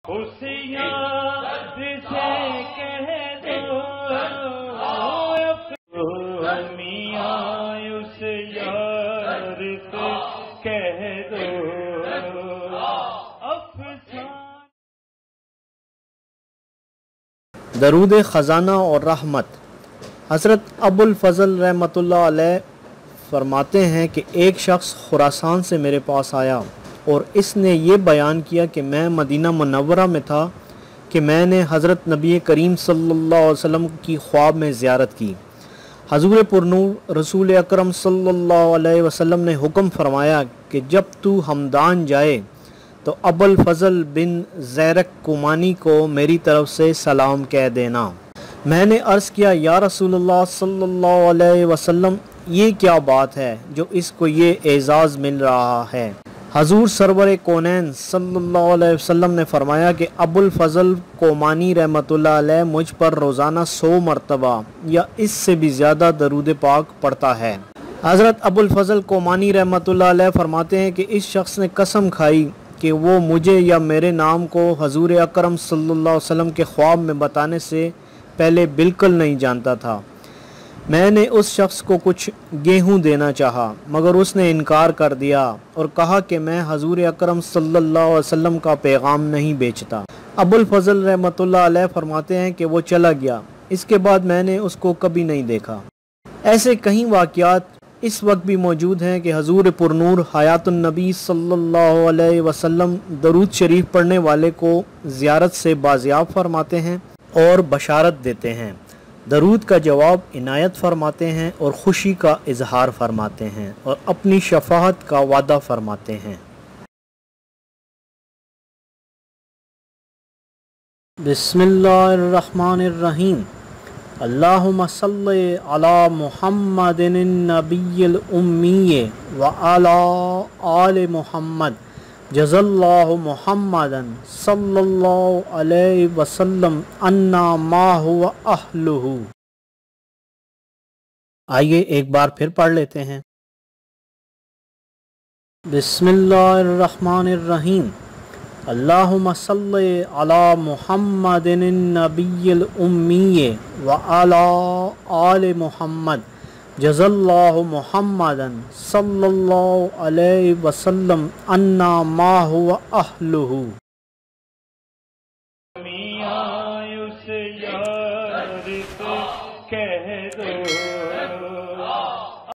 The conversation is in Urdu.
اس یاد سے کہہ دو میاں، اس یار سے کہہ دو درود خزانہ اور رحمت۔ حضرت ابو الفضل رحمت اللہ علیہ فرماتے ہیں کہ ایک شخص خراسان سے میرے پاس آیا اور اس نے یہ بیان کیا کہ میں مدینہ منورہ میں تھا کہ میں نے حضرت نبی کریم صلی اللہ علیہ وسلم کی خواب میں زیارت کی۔ حضور پرنور رسول اکرم صلی اللہ علیہ وسلم نے حکم فرمایا کہ جب تو ہمدان جائے تو ابو الفضل بن زیرک کومانی کو میری طرف سے سلام کہہ دینا۔ میں نے عرض کیا یا رسول اللہ صلی اللہ علیہ وسلم، یہ کیا بات ہے جو اس کو یہ اعزاز مل رہا ہے؟ حضور سرور کونین صلی اللہ علیہ وسلم نے فرمایا کہ ابو الفضل کومانی رحمت اللہ علیہ مجھ پر روزانہ 100 مرتبہ یا اس سے بھی زیادہ درود پاک پڑھتا ہے۔ حضرت ابو الفضل کومانی رحمت اللہ علیہ فرماتے ہیں کہ اس شخص نے قسم کھائی کہ وہ مجھے یا میرے نام کو حضور اکرم صلی اللہ علیہ وسلم کے خواب میں بتانے سے پہلے بالکل نہیں جانتا تھا۔ میں نے اس شخص کو کچھ گیہوں دینا چاہا مگر اس نے انکار کر دیا اور کہا کہ میں حضور اکرم صلی اللہ علیہ وسلم کا پیغام نہیں بیچتا۔ ابو الفضل رحمت اللہ علیہ فرماتے ہیں کہ وہ چلا گیا، اس کے بعد میں نے اس کو کبھی نہیں دیکھا۔ ایسے کئی واقعات اس وقت بھی موجود ہیں کہ حضور پرنور حیات النبی صلی اللہ علیہ وسلم درود شریف پڑھنے والے کو زیارت سے بازیاب فرماتے ہیں اور بشارت دیتے ہیں، درود کا جواب عنایت فرماتے ہیں اور خوشی کا اظہار فرماتے ہیں اور اپنی شفاعت کا وعدہ فرماتے ہیں۔ بسم اللہ الرحمن الرحیم۔ اللہم صلی علی محمد النبی الامی وعلی آل محمد جزا اللہ محمدا صلی اللہ علیہ وسلم عنا ما هو اہلہ۔ آئیے ایک بار پھر پڑھ لیتے ہیں۔ بسم اللہ الرحمن الرحیم۔ اللہم صلی علی محمد النبی الامی وعلی آل محمد جزا اللہ محمدا صلی اللہ علیہ وسلم عنا ما هو اہلہ۔